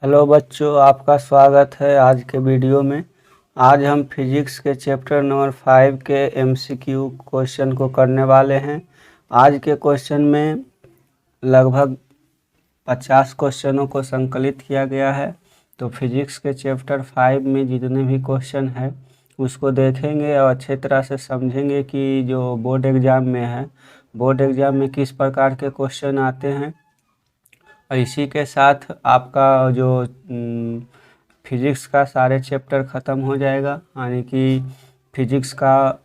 Hello बच्चों, आपका स्वागत है आज के वीडियो में। आज हम फिजिक्स के चैप्टर नंबर 5 के एमसीक्यू क्वेश्चन को करने वाले हैं। आज के क्वेश्चन में लगभग 50 क्वेश्चनों को संकलित किया गया है। तो फिजिक्स के चैप्टर 5 में जितने भी क्वेश्चन हैं उसको देखेंगे और अच्छे तरह से समझेंगे कि जो बोर्ड एग्ज़ाम में है, बोर्ड एग्ज़ाम में किस प्रकार के क्वेश्चन आते हैं। और इसी के साथ आपका जो फिजिक्स का सारे चैप्टर ख़त्म हो जाएगा, यानी कि फिजिक्स का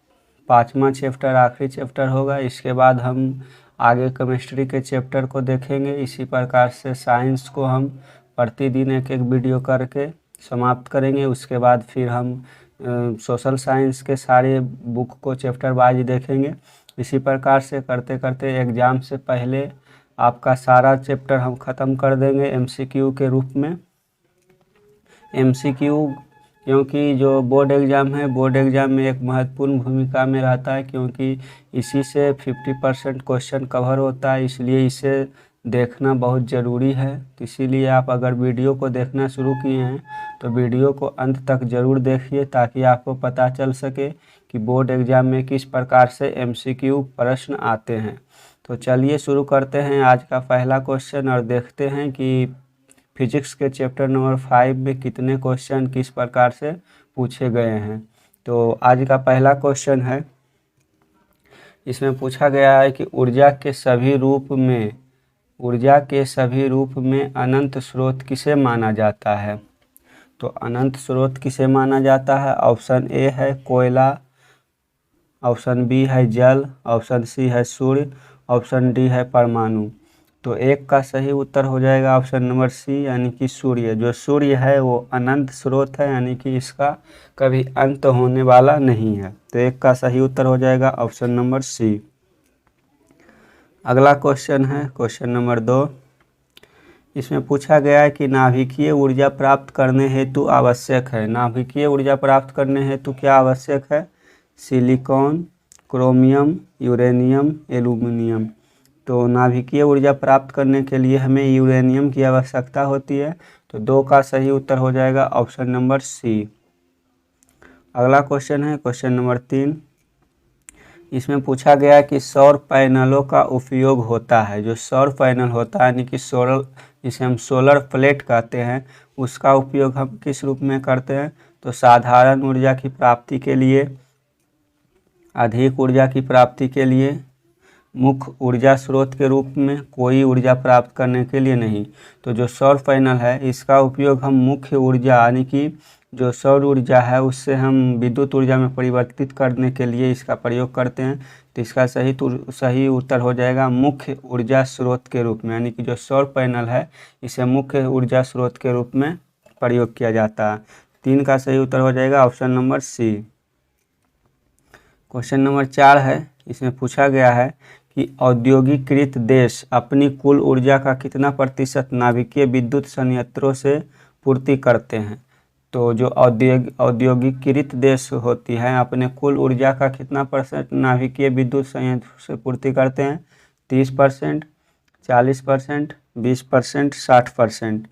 5वां चैप्टर आखिरी चैप्टर होगा। इसके बाद हम आगे केमिस्ट्री के चैप्टर को देखेंगे। इसी प्रकार से साइंस को हम प्रतिदिन एक एक वीडियो करके समाप्त करेंगे। उसके बाद फिर हम सोशल साइंस के सारे बुक को चैप्टर वाइज देखेंगे। इसी प्रकार से करते करते एग्ज़ाम से पहले आपका सारा चैप्टर हम ख़त्म कर देंगे एमसीक्यू के रूप में। एमसीक्यू क्योंकि जो बोर्ड एग्ज़ाम है, बोर्ड एग्ज़ाम में एक महत्वपूर्ण भूमिका में रहता है, क्योंकि इसी से 50% क्वेश्चन कवर होता है। इसलिए इसे देखना बहुत ज़रूरी है। तो इसीलिए आप अगर वीडियो को देखना शुरू किए हैं तो वीडियो को अंत तक ज़रूर देखिए, ताकि आपको पता चल सके कि बोर्ड एग्ज़ाम में किस प्रकार से एमसीक्यू प्रश्न आते हैं। तो चलिए शुरू करते हैं आज का पहला क्वेश्चन और देखते हैं कि फिजिक्स के चैप्टर नंबर 5 में कितने क्वेश्चन किस प्रकार से पूछे गए हैं। तो आज का पहला क्वेश्चन है, इसमें पूछा गया है कि ऊर्जा के सभी रूप में अनंत स्रोत किसे माना जाता है। तो अनंत स्रोत किसे माना जाता है? ऑप्शन ए है कोयला, ऑप्शन बी है जल, ऑप्शन सी है सूर्य, ऑप्शन डी है परमाणु। तो एक का सही उत्तर हो जाएगा ऑप्शन नंबर सी, यानी कि सूर्य। जो सूर्य है वो अनंत स्रोत है, यानी कि इसका कभी अंत होने वाला नहीं है। तो एक का सही उत्तर हो जाएगा ऑप्शन नंबर सी। अगला क्वेश्चन है क्वेश्चन नंबर 2। इसमें पूछा गया है कि नाभिकीय ऊर्जा प्राप्त करने हेतु आवश्यक है। नाभिकीय ऊर्जा प्राप्त करने हेतु क्या आवश्यक है? Silicon, chromium, uranium, aluminium. तो नाभिकीय ऊर्जा प्राप्त करने के लिए हमें यूरेनियम की आवश्यकता होती है। तो 2 का सही उत्तर हो जाएगा ऑप्शन नंबर सी। अगला क्वेश्चन है क्वेश्चन नंबर 3। इसमें पूछा गया कि सौर पैनलों का उपयोग होता है। जो सौर पैनल होता है, यानी कि सोलर, जिसे हम सोलर प्लेट कहते हैं, उसका उपयोग हम किस रूप में करते हैं? तो साधारण ऊर्जा की प्राप्ति के लिए, अधिक ऊर्जा की प्राप्ति के लिए, मुख्य ऊर्जा स्रोत के रूप में, कोई ऊर्जा प्राप्त करने के लिए नहीं। तो जो सौर पैनल है इसका उपयोग हम मुख्य ऊर्जा, यानी कि जो सौर ऊर्जा है उससे हम विद्युत ऊर्जा में परिवर्तित करने के लिए इसका प्रयोग करते हैं। तो इसका सही उत्तर हो जाएगा मुख्य ऊर्जा स्रोत के रूप में, यानी कि जो सौर पैनल है इसे मुख्य ऊर्जा स्रोत के रूप में प्रयोग किया जाता है। 3 का सही उत्तर हो जाएगा option number C. Question number 4 है। इसमें पूछा गया है कि औद्योगिकीकृत देश अपनी कुल ऊर्जा का कितना प्रतिशत नाभिकीय विद्युत संयंत्रों से पूर्ति करते हैं। तो जो औद्योगिकीकृत देश होती है अपने कुल ऊर्जा का कितना परसेंट नाभिकीय विद्युत संयंत्र से पूर्ति करते हैं? 30%, 40%, 20%, 60%।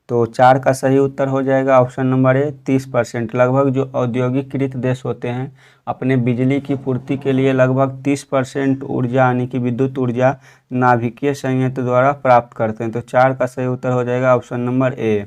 तो 4 का सही उत्तर हो जाएगा ऑप्शन नंबर ए, 30%। लगभग जो औद्योगिकीकृत देश होते हैं अपने बिजली की पूर्ति के लिए लगभग 30% ऊर्जा, यानी कि विद्युत ऊर्जा, नाभिकीय संयंत्र द्वारा प्राप्त करते हैं। तो 4 का सही उत्तर हो जाएगा option number A.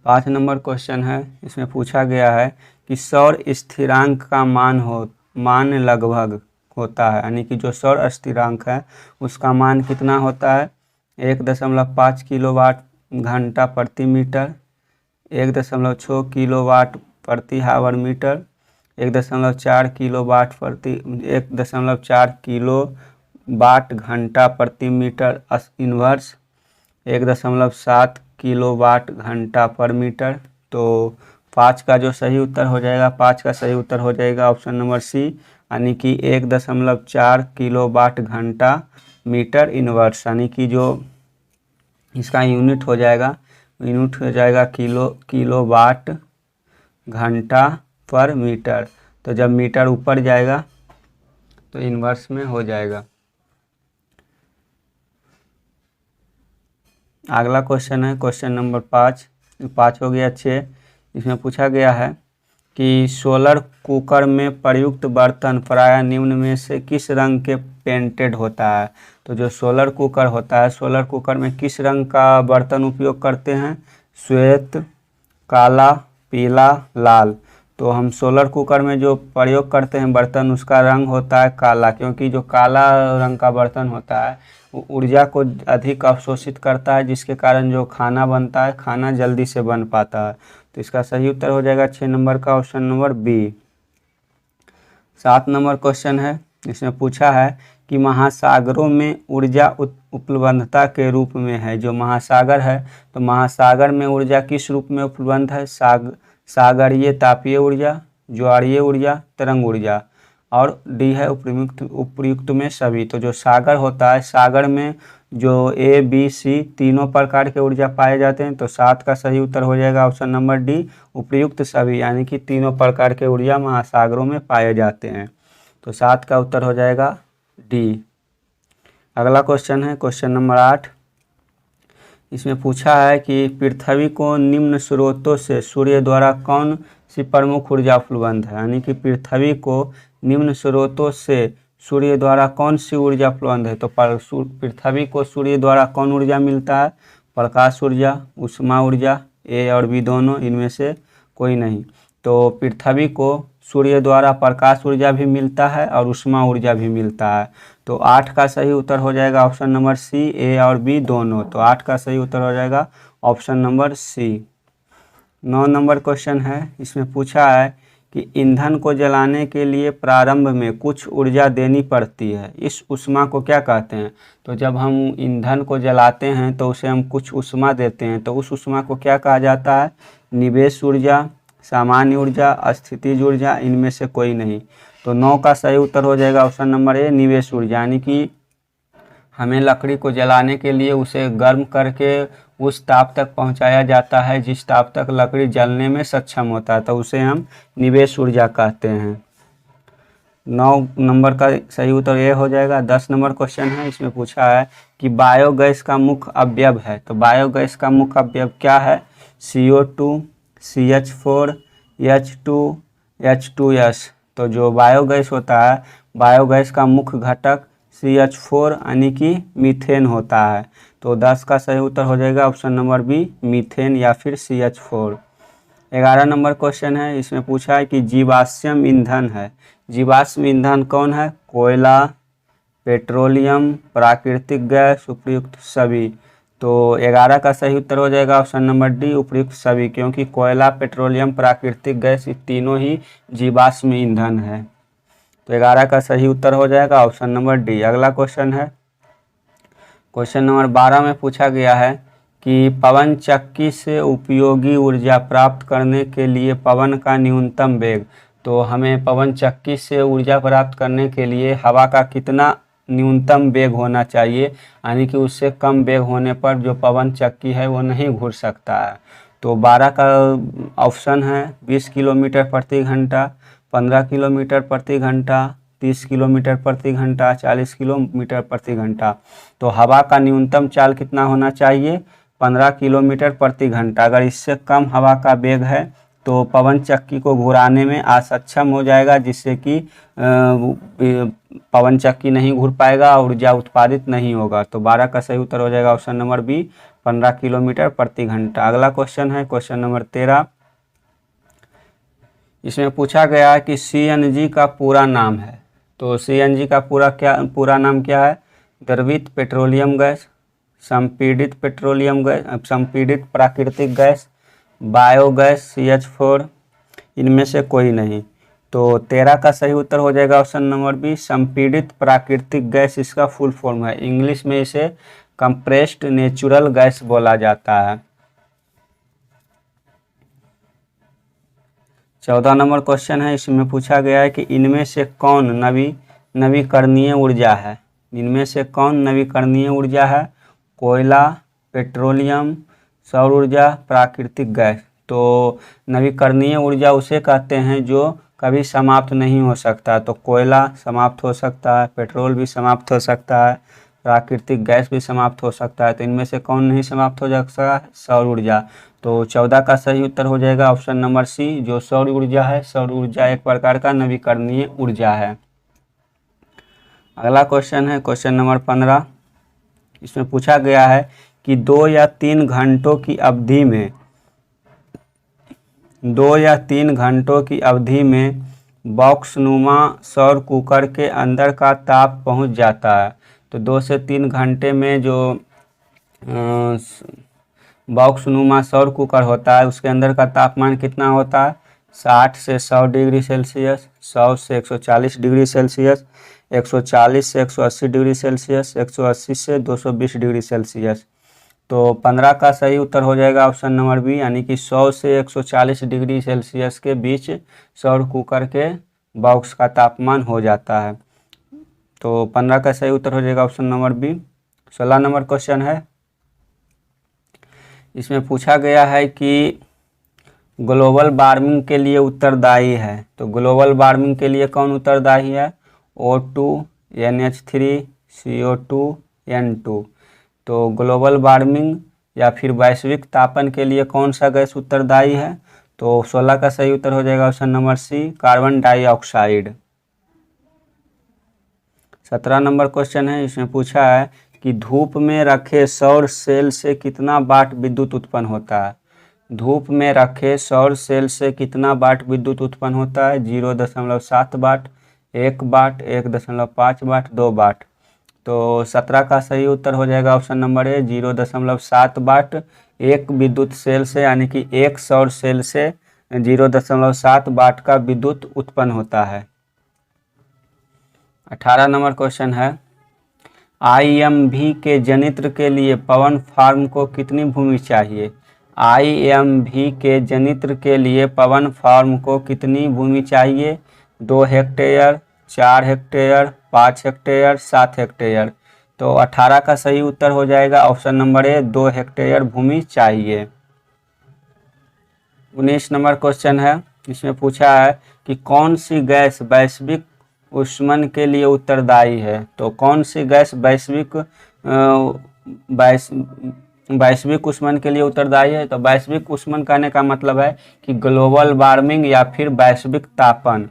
5 number question है। इसमें पूछा गया है कि सौर स्थिरांक का मान लगभग होता है, यानी कि जो सौर स्थिरांक है उसका मान कितना होता है? 1.5 किलोवाट घंटा प्रति मीटर, 1.6 किलोवाट प्रति हावर मीटर, 1.4 किलोवाट 1.4 किलो वाट घंटा प्रति मीटर इनवर्स, 1.7 किलोवाट घंटा पर मीटर। तो 5 का जो सही उत्तर हो जाएगा, 5 का सही उत्तर हो जाएगा ऑप्शन नंबर सी, यानी कि 1.4 किलोवाट घंटा मीटर इनवर्स, यानी कि जो इसका यूनिट हो जाएगा किलोवाट घंटा पर मीटर। तो जब मीटर ऊपर जाएगा तो इनवर्स में हो जाएगा। अगला क्वेश्चन है क्वेश्चन नंबर 5, 5 हो गया 6। इसमें पूछा गया है कि सोलर कुकर में प्रयुक्त बर्तन प्रायः निम्न में से किस रंग के पेंटेड होता है। तो जो सोलर कुकर होता है, सोलर कुकर में किस रंग का बर्तन उपयोग करते हैं? श्वेत, काला, पीला, लाल। तो हम सोलर कुकर में जो प्रयोग करते हैं बर्तन, उसका रंग होता है काला, क्योंकि जो काला रंग का बर्तन होता है वो ऊर्जा को अधिक अवशोषित करता है, जिसके कारण जो खाना बनता है, खाना जल्दी से बन पाता है। तो इसका सही उत्तर हो जाएगा 6 नंबर का option number B. 7 number question है। इसमें पूछा है कि महासागरों में ऊर्जा उपलब्धता के रूप में है। जो महासागर है, तो महासागर में ऊर्जा किस रूप में उपलब्ध है? सागरीय तापीय ऊर्जा, ज्वारीय ऊर्जा, तरंग ऊर्जा। और डी है उपयुक्त में सभी। तो जो सागर होता है, सागर में जो ए बी सी तीनों प्रकार के ऊर्जा पाए जाते हैं। तो 7 का सही उत्तर हो जाएगा ऑप्शन नंबर डी, उपयुक्त सभी, यानी कि तीनों प्रकार के ऊर्जा महासागरों में पाए जाते हैं। तो 7 का उत्तर हो जाएगा डी। अगला क्वेश्चन है क्वेश्चन नंबर 8। इसमें पूछा है कि पृथ्वी को निम्न स्रोतों से सूर्य द्वारा कौन सी प्रमुख ऊर्जा उपलब्ध है। यानी कि पृथ्वी को निम्न स्रोतों से सूर्य द्वारा कौन सी ऊर्जा उपलब्ध है। तो पृथ्वी को सूर्य द्वारा कौन ऊर्जा मिलता है? प्रकाश ऊर्जा, ऊष्मा ऊर्जा, ए और बी दोनों, इनमें से कोई नहीं। तो पृथ्वी को सूर्य द्वारा प्रकाश ऊर्जा भी मिलता है और ऊष्मा ऊर्जा भी मिलता है। तो 8 का सही उत्तर हो जाएगा ऑप्शन नंबर सी, ए और बी दोनों। तो 8 का सही उत्तर हो जाएगा option number C. 9 number question है। इसमें पूछा है कि ईंधन को जलाने के लिए प्रारंभ में कुछ ऊर्जा देनी पड़ती है, इस ऊष्मा को क्या कहते हैं। तो जब हम ईंधन को जलाते हैं तो उसे हम कुछ ऊष्मा देते हैं, तो उस ऊष्मा को क्या कहा जाता है? निवेश ऊर्जा, सामान्य ऊर्जा, स्थितिज ऊर्जा, इनमें से कोई नहीं। तो 9 का सही उत्तर हो जाएगा ऑप्शन नंबर ए, निवेश ऊर्जा। यानी कि हमें लकड़ी को जलाने के लिए उसे गर्म करके उस ताप तक पहुंचाया जाता है जिस ताप तक लकड़ी जलने में सक्षम होता है, तो उसे हम निवेश ऊर्जा कहते हैं। 9 नंबर का सही उत्तर ये हो जाएगा। 10 नंबर क्वेश्चन है। इसमें पूछा है कि बायोगैस का मुख्य अवयव है। तो बायोगैस का मुख्य अवयव क्या है? CO2, CH4, H2, H2S। तो जो बायोगैस होता है, बायोगैस का मुख्य घटक CH4 यानी कि मीथेन होता है। तो 10 का सही उत्तर हो जाएगा ऑप्शन नंबर बी, मीथेन या फिर CH4। 11 नंबर क्वेश्चन है। इसमें पूछा है कि जीवाश्म ईंधन है। जीवाश्म ईंधन कौन है? कोयला, पेट्रोलियम, प्राकृतिक गैस, उपयुक्त सभी। तो 11 का सही उत्तर हो जाएगा ऑप्शन नंबर डी, उपयुक्त सभी, क्योंकि कोयला, पेट्रोलियम, प्राकृतिक गैस ये तीनों ही जीवाश्म ईंधन है। तो 11 का सही उत्तर हो जाएगा ऑप्शन नंबर डी। अगला क्वेश्चन है क्वेश्चन नंबर 12 में पूछा गया है कि पवन चक्की से उपयोगी ऊर्जा प्राप्त करने के लिए पवन का न्यूनतम वेग। तो हमें पवन चक्की से ऊर्जा प्राप्त करने के लिए हवा का कितना न्यूनतम वेग होना चाहिए, यानी कि उससे कम वेग होने पर जो पवन चक्की है वो नहीं घूर सकता है। तो 12 का ऑप्शन है 20 किलोमीटर प्रति घंटा, 15 किलोमीटर प्रति घंटा, 30 किलोमीटर प्रति घंटा, 40 किलोमीटर प्रति घंटा। तो हवा का न्यूनतम चाल कितना होना चाहिए? 15 किलोमीटर प्रति घंटा। अगर इससे कम हवा का वेग है तो पवन चक्की को घुराने में असक्षम हो जाएगा, जिससे कि पवन चक्की नहीं घूर पाएगा और ऊर्जा उत्पादित नहीं होगा। तो 12 का सही उत्तर हो जाएगा ऑप्शन नंबर बी, 15 किलोमीटर प्रति घंटा। अगला क्वेश्चन है क्वेश्चन नंबर 13। इसमें पूछा गया है कि CNG का पूरा नाम है। तो CNG का पूरा नाम क्या है? द्रवित पेट्रोलियम गैस, संपीड़ित पेट्रोलियम गैस, संपीड़ित प्राकृतिक गैस, बायोगैस, CH4, इनमें से कोई नहीं। तो 13 का सही उत्तर हो जाएगा ऑप्शन नंबर बी, संपीड़ित प्राकृतिक गैस इसका फुल फॉर्म है। इंग्लिश में इसे कंप्रेस्ड नेचुरल गैस बोला जाता है। 14 नंबर क्वेश्चन है। इसमें पूछा गया है कि इनमें से कौन नवीकरणीय ऊर्जा है। इनमें से कौन नवीकरणीय ऊर्जा है? कोयला, पेट्रोलियम, सौर ऊर्जा, प्राकृतिक गैस। तो नवीकरणीय ऊर्जा उसे कहते हैं जो कभी समाप्त नहीं हो सकता। तो कोयला समाप्त हो सकता है, पेट्रोल भी समाप्त हो सकता है, प्राकृतिक गैस भी समाप्त हो सकता है। तो इनमें से कौन नहीं समाप्त हो सकता है? सौर ऊर्जा। तो 14 का सही उत्तर हो जाएगा ऑप्शन नंबर सी, जो सौर ऊर्जा है। सौर ऊर्जा एक प्रकार का नवीकरणीय ऊर्जा है। अगला क्वेश्चन है क्वेश्चन नंबर 15। इसमें पूछा गया है कि 2 या 3 घंटों की अवधि में 2 या 3 घंटों की अवधि में बॉक्सनुमा सौर कुकर के अंदर का ताप पहुंच जाता है। तो 2 से 3 घंटे में जो बॉक्सनुमा सौर कुकर होता है उसके अंदर का तापमान कितना होता है? 60 से 100 डिग्री सेल्सियस, 100 से 140 डिग्री सेल्सियस, 140 से 180 डिग्री सेल्सियस, 180 से 220 डिग्री सेल्सियस। तो 15 का सही उत्तर हो जाएगा ऑप्शन नंबर बी, यानी कि 100 से 140 डिग्री सेल्सियस के बीच सौर कुकर के बॉक्स का तापमान हो जाता है। तो 15 का सही उत्तर हो जाएगा option number B. 16 number question है। इसमें पूछा गया है कि ग्लोबल वार्मिंग के लिए उत्तरदायी है। तो ग्लोबल वार्मिंग के लिए कौन उत्तरदायी है? O2, NH3, CO2, N2। तो ग्लोबल वार्मिंग या फिर वैश्विक तापन के लिए कौन सा गैस उत्तरदायी है? तो 16 का सही उत्तर हो जाएगा option number C, carbon dioxide. 17 number question है। इसमें पूछा है कि धूप में रखे सौर सेल से कितना वाट विद्युत उत्पन्न होता है? धूप में रखे सौर सेल से कितना वाट विद्युत उत्पन्न होता है? 0.7 वाट, 1 वाट, 1.5 वाट, 2 वाट। तो 17 का सही उत्तर हो जाएगा ऑप्शन नंबर ए, 0.7 वाट एक विद्युत सेल से, यानी कि एक सौर सेल से 0.7 वाट का विद्युत उत्पन्न होता है। 18 नंबर क्वेश्चन है। IMV के जनित्र के लिए पवन फार्म को कितनी भूमि चाहिए? IMV के जनित्र के लिए पवन फार्म को कितनी भूमि चाहिए? 2 हेक्टेयर, 4 हेक्टेयर, 5 हेक्टेयर, 7 हेक्टेयर। तो 18 का सही उत्तर हो जाएगा ऑप्शन नंबर ए, 2 हेक्टेयर भूमि चाहिए। 19 नंबर क्वेश्चन है। इसमें पूछा है कि कौन सी गैस वैश्विक ऊष्मन के लिए उत्तरदायी है? तो कौन सी गैस वैश्विक ऊष्मन के लिए उत्तरदायी है? तो वैश्विक ऊष्मन कहने का मतलब है कि ग्लोबल वार्मिंग या फिर वैश्विक तापन।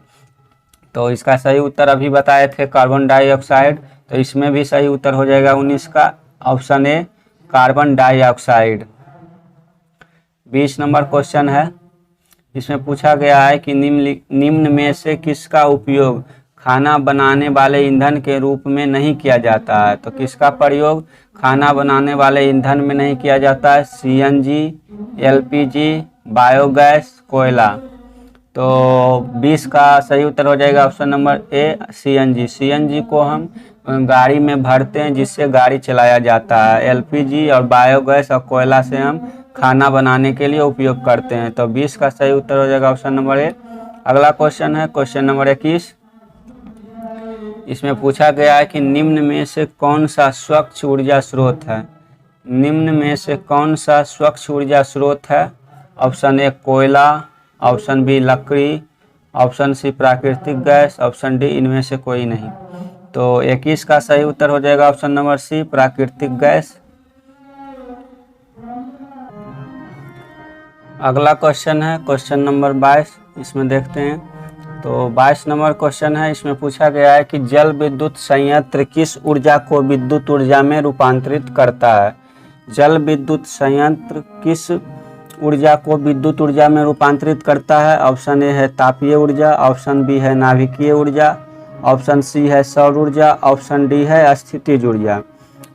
तो इसका सही उत्तर अभी बताए थे कार्बन डाइऑक्साइड। तो इसमें भी सही उत्तर हो जाएगा 19 का option A, carbon dioxide. 20 number question है। इसमें पूछा गया है कि निम्न में से किसका उपयोग खाना बनाने वाले ईंधन के रूप में नहीं किया जाता है? तो किसका प्रयोग खाना बनाने वाले ईंधन में नहीं किया जाता है? CNG, LPG, बायोगैस, कोयला। तो 20 का सही उत्तर हो जाएगा option number A, CNG। CNG को हम गाड़ी में भरते हैं जिससे गाड़ी चलाया जाता है। LPG और बायोगैस और कोयला से हम खाना बनाने के लिए उपयोग करते हैं। तो 20 का सही उत्तर हो जाएगा ऑप्शन नंबर ए। अगला क्वेश्चन है क्वेश्चन नंबर 21। इसमें पूछा गया है कि निम्न में से कौन सा स्वच्छ ऊर्जा स्रोत है? निम्न में से कौन सा स्वच्छ ऊर्जा स्रोत है? ऑप्शन ए कोयला, ऑप्शन बी लकड़ी, ऑप्शन सी प्राकृतिक गैस, ऑप्शन डी इनमें से कोई नहीं। तो 21 का सही उत्तर हो जाएगा ऑप्शन नंबर सी, प्राकृतिक गैस। अगला क्वेश्चन है क्वेश्चन नंबर 22। इसमें देखते हैं। तो 22 नंबर क्वेश्चन है। इसमें पूछा गया है कि जल विद्युत संयंत्र किस ऊर्जा को विद्युत ऊर्जा में रूपांतरित करता है? जल विद्युत संयंत्र किस ऊर्जा को विद्युत ऊर्जा में रूपांतरित करता है? ऑप्शन ए है तापीय ऊर्जा, ऑप्शन बी है नाभिकीय ऊर्जा, ऑप्शन सी है सौर ऊर्जा, ऑप्शन डी है स्थितिज ऊर्जा।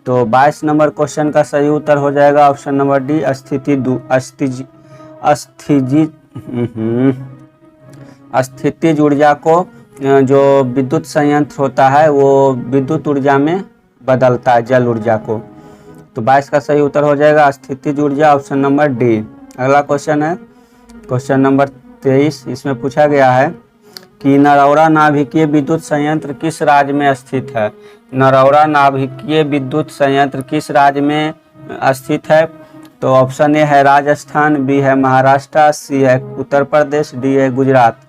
तो 22 नंबर क्वेश्चन का सही उत्तर हो जाएगा ऑप्शन नंबर डी, स्थितिज ऊर्जा को जो विद्युत संयंत्र होता है वो विद्युत ऊर्जा में बदलता है जल ऊर्जा को। तो 22 का सही उत्तर हो जाएगा स्थितिज ऊर्जा, ऑप्शन नंबर डी। अगला क्वेश्चन है क्वेश्चन नंबर 23। इसमें पूछा गया है कि नरौरा नाभिकीय विद्युत संयंत्र किस राज्य में स्थित है? नरौरा नाभिकीय विद्युत संयंत्र किस राज्य में स्थित है? तो ऑप्शन ए है राजस्थान, बी है महाराष्ट्र, सी है उत्तर प्रदेश, डी है गुजरात।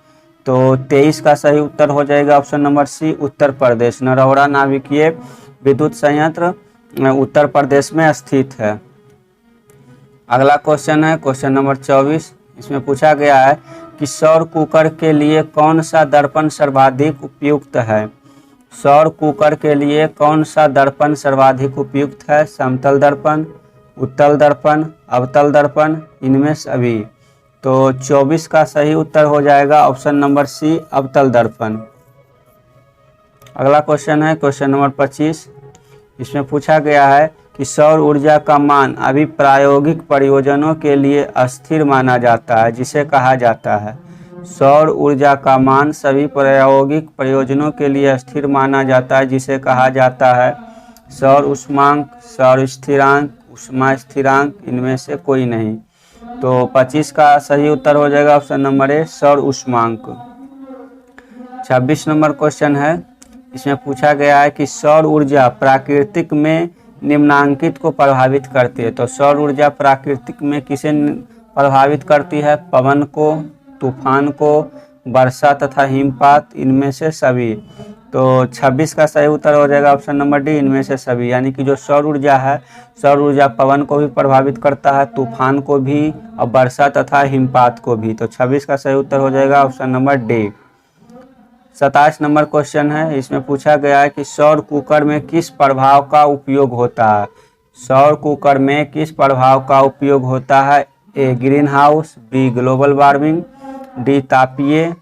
तो 23 का सही उत्तर हो जाएगा ऑप्शन नंबर सी, उत्तर प्रदेश। नरौरा नाभिकीय विद्युत संयंत्र उत्तर प्रदेश में स्थित है। अगला क्वेश्चन है क्वेश्चन नंबर 24। इसमें पूछा गया है कि सौर कुकर के लिए कौन सा दर्पण सर्वाधिक उपयुक्त है। सौर कुकर के लिए कौन सा दर्पण सर्वाधिक उपयुक्त है। समतल दर्पण, उत्तल दर्पण, अवतल दर्पण, इनमें सभी। तो 24 का सही उत्तर हो जाएगा ऑप्शन नंबर सी, अवतल दर्पण। अगला क्वेश्चन है क्वेश्चन नंबर 25। इसमें पूछा गया है कि सौर ऊर्जा का मान अभी प्रायोगिक प्रयोजनों के लिए अस्थिर माना जाता है, जिसे कहा जाता है। सौर ऊर्जा का मान सभी प्रायोगिक प्रयोजनों के लिए स्थिर माना जाता है, जिसे कहा जाता है सौर उष्मांक, सौर स्थिरांक, उष्मा स्थिरांक, इनमें से कोई नहीं। तो 25 का सही उत्तर हो जाएगा ऑप्शन नंबर ए, सौर उष्मांक। 26 नंबर क्वेश्चन है। इसमें पूछा गया है कि सौर ऊर्जा प्राकृतिक में निम्नांकित को प्रभावित करती है। तो सौर ऊर्जा प्राकृतिक में किसे प्रभावित करती है। पवन को, तूफान को, वर्षा तथा हिमपात, इनमें से सभी। तो 26 का सही उत्तर हो जाएगा ऑप्शन नंबर डी, इनमें से सभी। यानी कि जो सौर ऊर्जा है, सौर ऊर्जा पवन को भी प्रभावित करता है, तूफान को भी, और वर्षा तथा हिमपात को भी। तो 26 का सही उत्तर हो जाएगा option number D. 27 number question है। इसमें पूछा गया है कि सौर कुकर में किस प्रभाव का उपयोग होता है। सौर कुकर में किस प्रभाव का उपयोग होता है। A greenhouse, B global warming, D तापीय,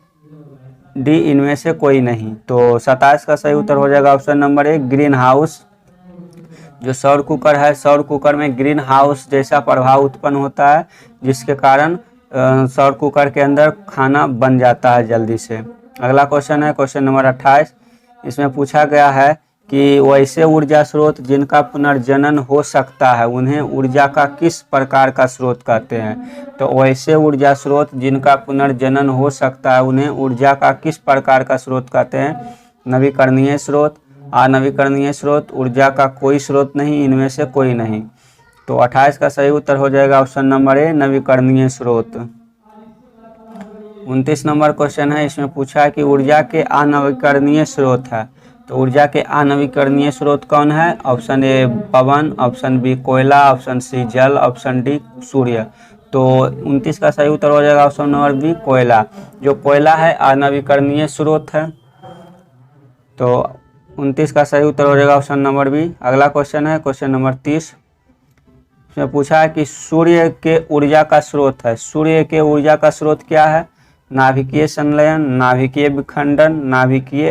डी इनमें से कोई नहीं। तो 27 का सही उत्तर हो जाएगा option number A, green house. जो सौर कुकर है, सौर कुकर में ग्रीन हाउस जैसा प्रभाव उत्पन्न होता है, जिसके कारण सौर कुकर के अंदर खाना बन जाता है जल्दी से। अगला क्वेश्चन है क्वेश्चन नंबर 28। इसमें पूछा गया है कि वैसे ऊर्जा स्रोत जिनका पुनर्जनन हो सकता है उन्हें ऊर्जा का किस प्रकार का स्रोत कहते हैं। तो वैसे ऊर्जा स्रोत जिनका पुनर्जनन हो सकता है उन्हें ऊर्जा का किस प्रकार का स्रोत कहते हैं। नवीकरणीय स्रोत, अनवीकरणीय स्रोत, ऊर्जा का कोई स्रोत नहीं, इनमें से कोई नहीं। तो 28 का सही उत्तर हो जाएगा ऑप्शन नंबर ए, नवीकरणीय स्रोत। 29 नंबर क्वेश्चन है। इसमें पूछा है कि ऊर्जा के अनवीकरणीय स्रोत है। तो ऊर्जा के अनवीकरणीय स्रोत कौन है। ऑप्शन ए पवन, ऑप्शन बी कोयला, ऑप्शन सी जल, ऑप्शन डी सूर्य। तो 29 का सही उत्तर हो जाएगा ऑप्शन नंबर बी, कोयला। जो कोयला है अनवीकरणीय स्रोत है। तो 29 का सही उत्तर हो जाएगा ऑप्शन नंबर बी। अगला क्वेश्चन है क्वेश्चन नंबर 30। इसमें पूछा है कि सूर्य के ऊर्जा का स्रोत है। सूर्य के ऊर्जा का स्रोत क्या है। नाभिकीय संलयन, नाभिकीय विखंडन, नाभिकीय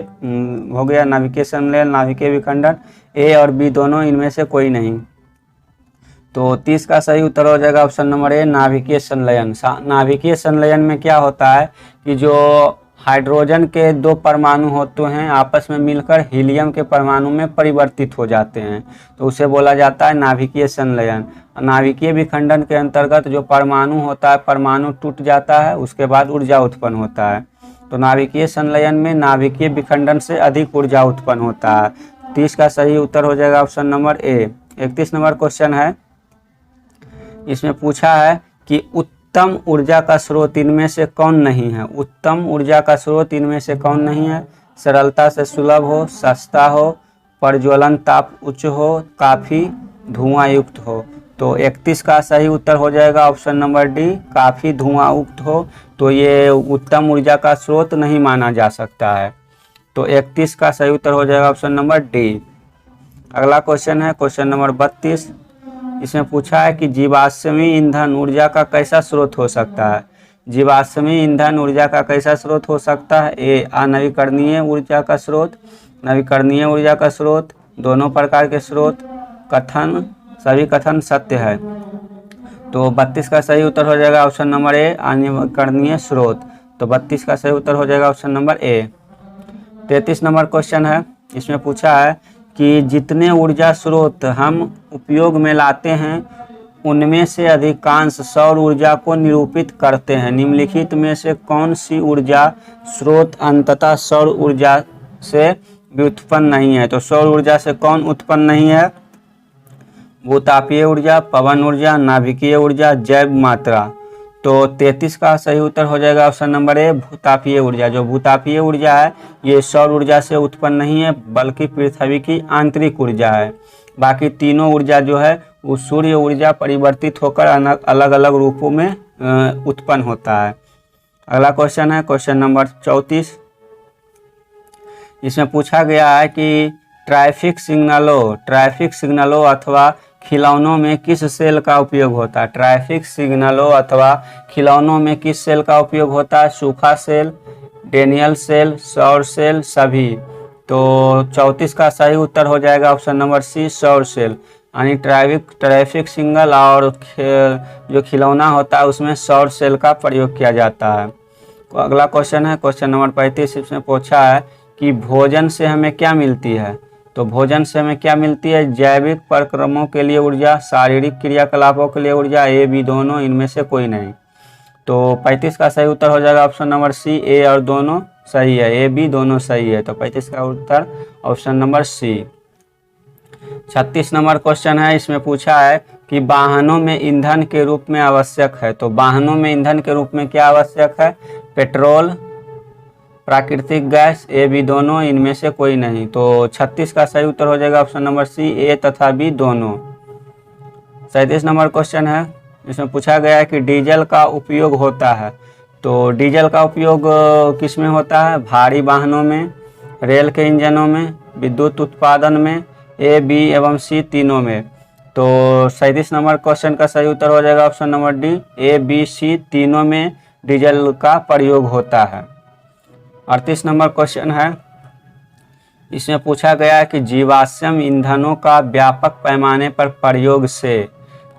हो गया नाभिकीय संलयन, नाभिकीय विखंडन, ए और बी दोनों, इनमें से कोई नहीं। तो 30 का सही उत्तर हो जाएगा ऑप्शन नंबर ए, नाभिकीय संलयन। नाभिकीय संलयन में क्या होता है कि जो हाइड्रोजन के दो परमाणु होते हैं आपस में मिलकर हीलियम के परमाणु में परिवर्तित हो जाते हैं, तो उसे बोला जाता है नाभिकीय संलयन। नाभिकीय विखंडन के अंतर्गत जो परमाणु होता है, परमाणु टूट जाता है, उसके बाद ऊर्जा उत्पन्न होता है। तो नाभिकीय संलयन में नाभिकीय विखंडन से अधिक ऊर्जा उत्पन्न होता है। 30 का सही उत्तर हो जाएगा option number A. 31 number question है। इसमें पूछा है कि उत्तम ऊर्जा का स्रोत इनमें से कौन नहीं है। उत्तम ऊर्जा का स्रोत इनमें से कौन नहीं है। सरलता से सुलभ हो, सस्ता हो, प्रज्वलन ताप उच्च हो, काफ़ी धुआं युक्त हो। तो 31 का सही उत्तर हो जाएगा ऑप्शन नंबर डी, काफ़ी धुआं युक्त हो। तो ये उत्तम ऊर्जा का स्रोत नहीं माना जा सकता है। तो 31 का सही उत्तर हो जाएगा ऑप्शन नंबर डी। अगला क्वेश्चन है क्वेश्चन नंबर 32। इसमें पूछा है कि जीवाश्मी ईंधन ऊर्जा का कैसा स्रोत हो सकता है। जीवाश्मी ईंधन ऊर्जा का कैसा स्रोत हो सकता है। ए अनवीकरणीय ऊर्जा का स्रोत, नवीकरणीय ऊर्जा का स्रोत, दोनों प्रकार के स्रोत, कथन सभी कथन सत्य है। तो 32 का सही उत्तर हो जाएगा ऑप्शन नंबर ए, अनवीकरणीय स्रोत। तो 32 का सही उत्तर हो जाएगा option number A. 33 number question है। इसमें पूछा है कि जितने ऊर्जा स्रोत हम उपयोग में लाते हैं उनमें से अधिकांश सौर ऊर्जा को निरूपित करते हैं। निम्नलिखित में से कौन सी ऊर्जा स्रोत अंततः सौर ऊर्जा से व्युत्पन्न नहीं है। तो सौर ऊर्जा से कौन उत्पन्न नहीं है। भूतापीय ऊर्जा, पवन ऊर्जा, नाभिकीय ऊर्जा, जैव मात्रा। तो 33 का सही उत्तर हो जाएगा ऑप्शन नंबर ए, भूतापीय ऊर्जा। जो भूतापीय ऊर्जा है ये सौर ऊर्जा से उत्पन्न नहीं है बल्कि पृथ्वी की आंतरिक ऊर्जा है। बाकी तीनों ऊर्जा जो है वो सूर्य ऊर्जा परिवर्तित होकर अलग अलग रूपों में उत्पन्न होता है। अगला क्वेश्चन है क्वेश्चन नंबर 34। इसमें पूछा गया है कि ट्रैफिक सिग्नलों अथवा खिलौनों में किस सेल का उपयोग होता है। ट्रैफिक सिग्नलों अथवा खिलौनों में किस सेल का उपयोग होता है। सूखा सेल, डेनियल सेल, सौर सेल, सभी। तो 34 का सही उत्तर हो जाएगा ऑप्शन नंबर सी, सौर सेल। यानी ट्रैफिक सिग्नल और जो खिलौना होता है उसमें सौर सेल का प्रयोग किया जाता है। अगला क्वेश्चन है क्वेश्चन नंबर 35। इसमें पूछा है कि भोजन से हमें क्या मिलती है। तो भोजन से हमें क्या मिलती है। जैविक परिक्रमों के लिए ऊर्जा, शारीरिक क्रियाकलापों के लिए ऊर्जा, ए बी दोनों, इनमें से कोई नहीं। तो 35 का सही उत्तर हो जाएगा ऑप्शन नंबर सी, ए और दोनों सही है, ए बी दोनों सही है। तो 35 का उत्तर option number C. 36 number question है। इसमें पूछा है कि वाहनों में ईंधन के रूप में आवश्यक है। तो वाहनों में ईंधन के रूप में क्या आवश्यक है। पेट्रोल, प्राकृतिक गैस, ए बी दोनों, इनमें से कोई नहीं। तो 36 का सही उत्तर हो जाएगा ऑप्शन नंबर सी, ए तथा बी दोनों। 37 नंबर क्वेश्चन है। इसमें पूछा गया है कि डीजल का उपयोग होता है। तो डीजल का उपयोग किस में होता है। भारी वाहनों में, रेल के इंजनों में, विद्युत उत्पादन में, ए बी एवं सी तीनों में। तो 37 नंबर क्वेश्चन का सही उत्तर हो जाएगा option number D, A B C तीनों में डीजल का प्रयोग होता है। 38 नंबर क्वेश्चन है। इसमें पूछा गया है कि जीवाश्म ईंधनों का व्यापक पैमाने पर प्रयोग से,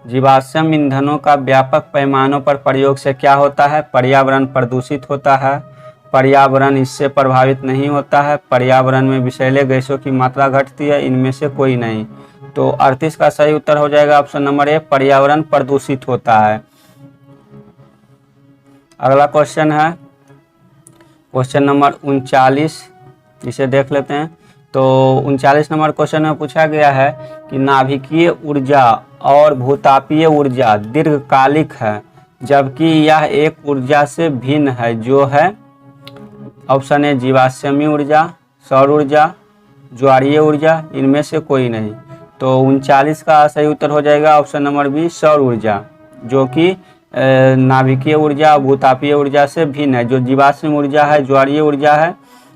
जीवाश्म ईंधनों का व्यापक पैमानों पर प्रयोग से क्या होता है। पर्यावरण प्रदूषित होता है, पर्यावरण इससे प्रभावित नहीं होता है, पर्यावरण में विषैले गैसों की मात्रा घटती है, इनमें से कोई नहीं। तो 38 का सही उत्तर हो जाएगा ऑप्शन नंबर ए, पर्यावरण प्रदूषित होता है। अगला क्वेश्चन है क्वेश्चन नंबर 39। इसे देख लेते हैं। तो 39 नंबर क्वेश्चन में पूछा गया है कि नाभिकीय ऊर्जा और भूतापीय ऊर्जा दीर्घकालिक है जबकि यह एक ऊर्जा से भिन्न है, जो है ऑप्शन ए जीवाश्मी ऊर्जा, सौर ऊर्जा, ज्वारीय ऊर्जा, इनमें से कोई नहीं। तो 39 का सही उत्तर हो जाएगा ऑप्शन नंबर बी, सौर ऊर्जा, जो कि नाभिकीय ऊर्जा और भूतापीय ऊर्जा से भिन्न है। जो जीवाश्म ऊर्जा है, ज्वारीय ऊर्जा है,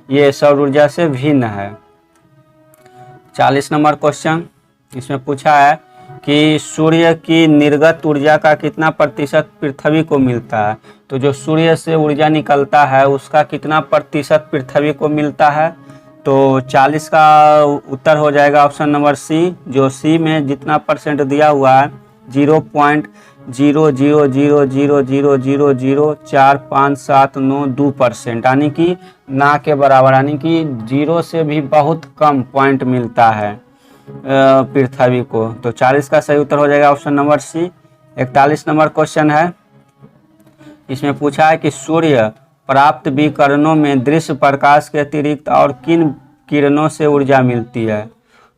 ये सौर ऊर्जा से भिन्न है। 40 नंबर क्वेश्चन। इसमें पूछा है कि सूर्य की निर्गत ऊर्जा का कितना प्रतिशत पृथ्वी को मिलता है। तो जो सूर्य से ऊर्जा निकलता है उसका कितना प्रतिशत पृथ्वी को मिलता है। तो 40 का उत्तर हो जाएगा ऑप्शन नंबर सी, जो सी में जितना परसेंट दिया हुआ है 0.0000004579 यानी कि ना के बराबर, यानी कि 0 से भी बहुत कम पॉइंट मिलता है पृथ्वी को। तो 40 का सही उत्तर हो जाएगा option number C. 41 number question है। इसमें पूछा है कि सूर्य प्राप्त विकिरणों में दृश्य प्रकाश के अतिरिक्त और किन किरणों से ऊर्जा मिलती है।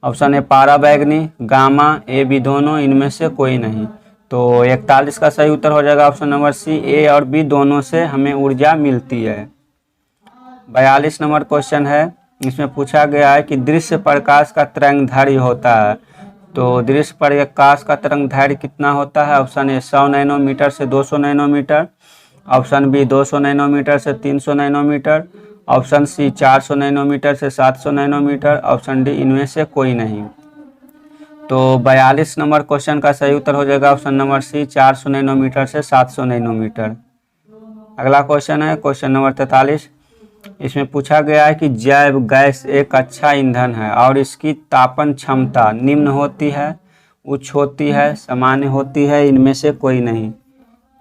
ऑप्शन ए पाराबैंगनी, गामा, ए बी दोनों, इनमें से कोई नहीं। तो 41 का सही उत्तर हो जाएगा ऑप्शन नंबर सी, ए और बी दोनों से हमें ऊर्जा मिलती है। 42 नंबर क्वेश्चन है। इसमें पूछा गया है कि दृश्य प्रकाश का तरंगदैर्घ्य होता है। तो दृश्य प्रकाश का तरंगदैर्घ्य कितना होता है। ऑप्शन ए 100 नैनोमीटर से 200 नैनोमीटर, ऑप्शन बी 200 नैनोमीटर से 300 नैनोमीटर, ऑप्शन सी 400 नैनोमीटर से 700 नैनोमीटर, ऑप्शन डी इनमें से कोई नहीं। तो 42 नंबर क्वेश्चन का सही उत्तर हो जाएगा ऑप्शन नंबर सी, 400 नैनोमीटर से 700 नैनोमीटर। अगला क्वेश्चन है क्वेश्चन नंबर 43। इसमें पूछा गया है कि जैव गैस एक अच्छा ईंधन है और इसकी तापन क्षमता निम्न होती है, उच्च होती है, सामान्य होती है, इनमें से कोई नहीं।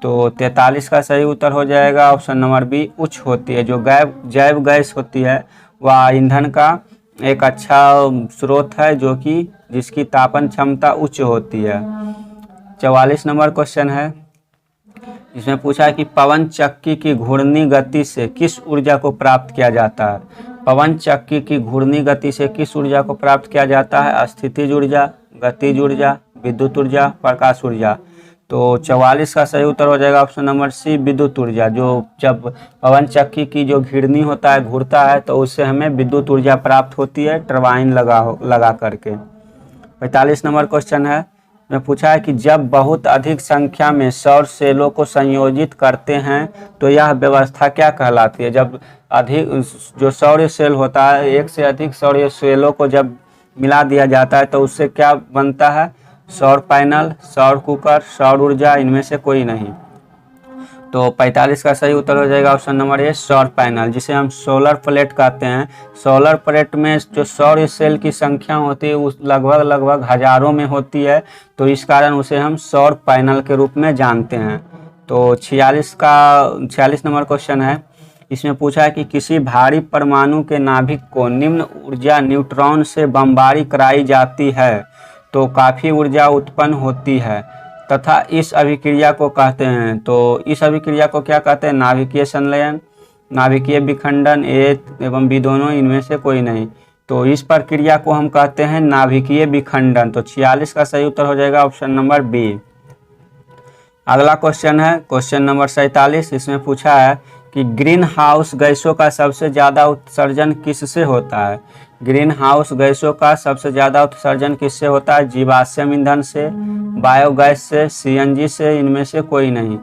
तो 43 का सही उत्तर हो जाएगा ऑप्शन नंबर बी, उच्च होती है। जो जैव गैस होती है वह ईंधन का एक अच्छा स्रोत है, जो कि जिसकी तापन क्षमता उच्च होती है। 44 नंबर क्वेश्चन है। इसमें पूछा है कि पवन चक्की की घूर्णी गति से किस ऊर्जा को प्राप्त किया जाता है। पवन चक्की की घूर्णी गति से किस ऊर्जा को प्राप्त किया जाता है। स्थितिज ऊर्जा, गतिज ऊर्जा, विद्युत ऊर्जा, प्रकाश ऊर्जा। तो 44 का सही उत्तर हो जाएगा ऑप्शन नंबर सी, विद्युत ऊर्जा। जो जब पवन चक्की की जो घिरनी होता है, घूरता है, तो उससे हमें विद्युत ऊर्जा प्राप्त होती है टरबाइन लगा करके। 45 नंबर क्वेश्चन है, में पूछा है कि जब बहुत अधिक संख्या में सौर सेलों को संयोजित करते हैं तो यह व्यवस्था क्या कहलाती है। जब अधिक जो सौर सेल होता है, एक से अधिक सौर सेलों को जब मिला दिया जाता है तो उससे क्या बनता है, सौर पैनल, सौर कुकर, सौर ऊर्जा, इनमें से कोई नहीं। तो 45 का सही उत्तर हो जाएगा ऑप्शन नंबर ए, सौर पैनल, जिसे हम सोलर प्लेट कहते हैं। सोलर प्लेट में जो सौर सेल की संख्या होती है उस लगभग हजारों में होती है, तो इस कारण उसे हम सौर पैनल के रूप में जानते हैं। तो 46 नंबर क्वेश्चन है, इसमें पूछा है कि किसी भारी परमाणु के नाभिक को निम्न ऊर्जा न्यूट्रॉन से बमबारी कराई जाती है तो काफ़ी ऊर्जा उत्पन्न होती है तथा इस अभिक्रिया को कहते हैं। तो इस अभिक्रिया को क्या कहते हैं, नाभिकीय संलयन, नाभिकीय विखंडन, ए एवं बी दोनों, इनमें से कोई नहीं। तो इस प्रक्रिया को हम कहते हैं नाभिकीय विखंडन। तो 46 का सही उत्तर हो जाएगा ऑप्शन नंबर बी। अगला क्वेश्चन है क्वेश्चन नंबर 47, इसमें पूछा है कि ग्रीन हाउस गैसों का सबसे ज़्यादा उत्सर्जन किससे होता है। ग्रीन हाउस गैसों का सबसे ज़्यादा उत्सर्जन किससे होता है, जीवाश्म ईंधन से, बायोगैस से, सीएनजी से, इनमें से कोई नहीं।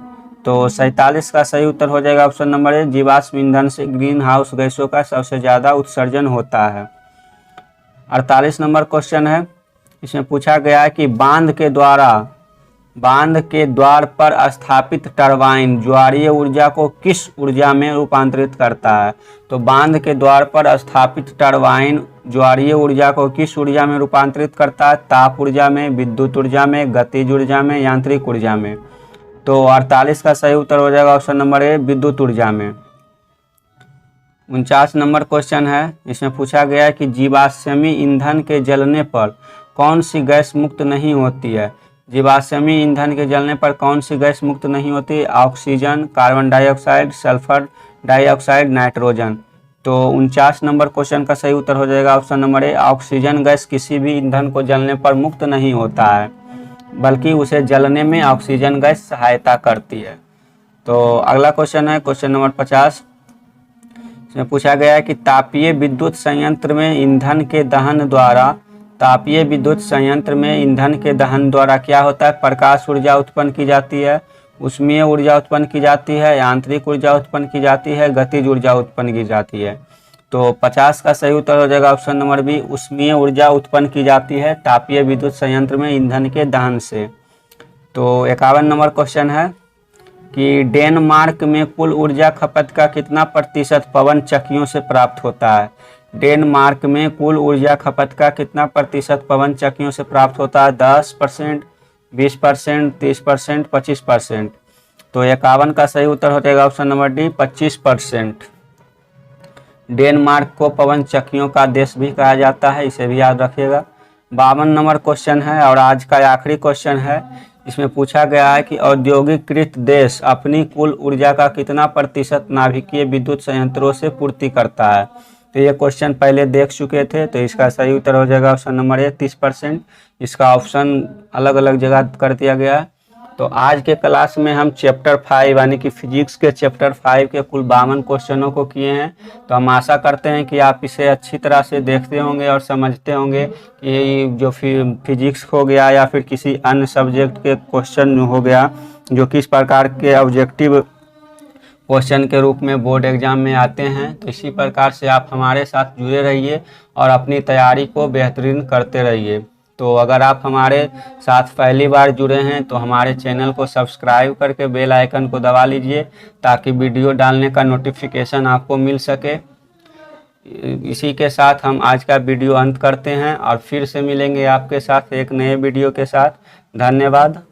तो 47 का सही उत्तर हो जाएगा ऑप्शन नंबर ए, जीवाश्म ईंधन से ग्रीन हाउस गैसों का सबसे ज़्यादा उत्सर्जन होता है। 48 नंबर क्वेश्चन है, इसमें पूछा गया है कि बांध के द्वार पर स्थापित टरबाइन ज्वारीय ऊर्जा को किस ऊर्जा में रूपांतरित करता है। तो बांध के द्वार पर स्थापित टरबाइन ज्वारीय ऊर्जा को किस ऊर्जा में रूपांतरित करता है, ताप ऊर्जा में, विद्युत ऊर्जा में, गतिज ऊर्जा में, यांत्रिक ऊर्जा में। तो 48 का सही उत्तर हो जाएगा ऑप्शन नंबर ए, विद्युत ऊर्जा में। 49 नंबर क्वेश्चन है, इसमें पूछा गया है कि जीवाश्मी ईंधन के जलने पर कौन सी गैस मुक्त नहीं होती है। जीवाश्मी ईंधन के जलने पर कौन सी गैस मुक्त नहीं होती, oxygen, carbon dioxide, sulphur dioxide, nitrogen. तो 49 नंबर क्वेश्चन का सही उत्तर हो जाएगा option number A, oxygen gas किसी भी ईंधन को जलने पर मुक्त नहीं होता है, बल्कि उसे जलने में ऑक्सीजन गैस सहायता करती है। तो अगला क्वेश्चन है क्वेश्चन नंबर 50, इसमें पूछा गया है कि तापीय विद्युत संयंत्र में ईंधन के दहन द्वारा क्या होता है, प्रकाश ऊर्जा उत्पन्न की जाती है, ऊष्मीय ऊर्जा उत्पन्न की जाती है, यांत्रिक ऊर्जा उत्पन्न की जाती है, गतिज ऊर्जा उत्पन्न की जाती है। तो 50 का सही उत्तर हो जाएगा ऑप्शन नंबर बी, ऊष्मीय ऊर्जा उत्पन्न की जाती है तापीय विद्युत संयंत्र में ईंधन के दहन से। तो 51 नंबर क्वेश्चन है कि डेनमार्क में कुल ऊर्जा खपत का कितना प्रतिशत पवन चक्कियों से प्राप्त होता है। डेनमार्क में कुल ऊर्जा खपत का कितना प्रतिशत पवन चक्कियों से प्राप्त होता है, 10%, 20%, 30%, 25%। तो 51 का सही उत्तर हो जाएगा ऑप्शन नंबर डी, 25%। डेनमार्क को पवन चक्कियों का देश भी कहा जाता है, इसे भी याद रखिएगा। 52 नंबर क्वेश्चन है और आज का आखिरी क्वेश्चन है, इसमें पूछा गया है कि औद्योगिकृत देश अपनी कुल ऊर्जा का कितना प्रतिशत नाभिकीय विद्युत संयंत्रों से पूर्ति करता है। तो ये क्वेश्चन पहले देख चुके थे, तो इसका सही उत्तर हो जाएगा ऑप्शन नंबर ए, 30%। इसका ऑप्शन अलग अलग जगह कर दिया गया है। तो आज के क्लास में हम चैप्टर 5 यानी कि फिजिक्स के चैप्टर 5 के कुल 52 क्वेश्चनों को किए हैं। तो हम आशा करते हैं कि आप इसे अच्छी तरह से देखते होंगे और समझते होंगे कि जो फिजिक्स हो गया या फिर किसी अन्य सब्जेक्ट के क्वेश्चन हो गया जो किस प्रकार के ऑब्जेक्टिव क्वेश्चन के रूप में बोर्ड एग्जाम में आते हैं। तो इसी प्रकार से आप हमारे साथ जुड़े रहिए और अपनी तैयारी को बेहतरीन करते रहिए। तो अगर आप हमारे साथ पहली बार जुड़े हैं तो हमारे चैनल को सब्सक्राइब करके बेल आइकन को दबा लीजिए ताकि वीडियो डालने का नोटिफिकेशन आपको मिल सके। इसी के साथ हम आज का वीडियो अंत करते हैं और फिर से मिलेंगे आपके साथ एक नए वीडियो के साथ। धन्यवाद।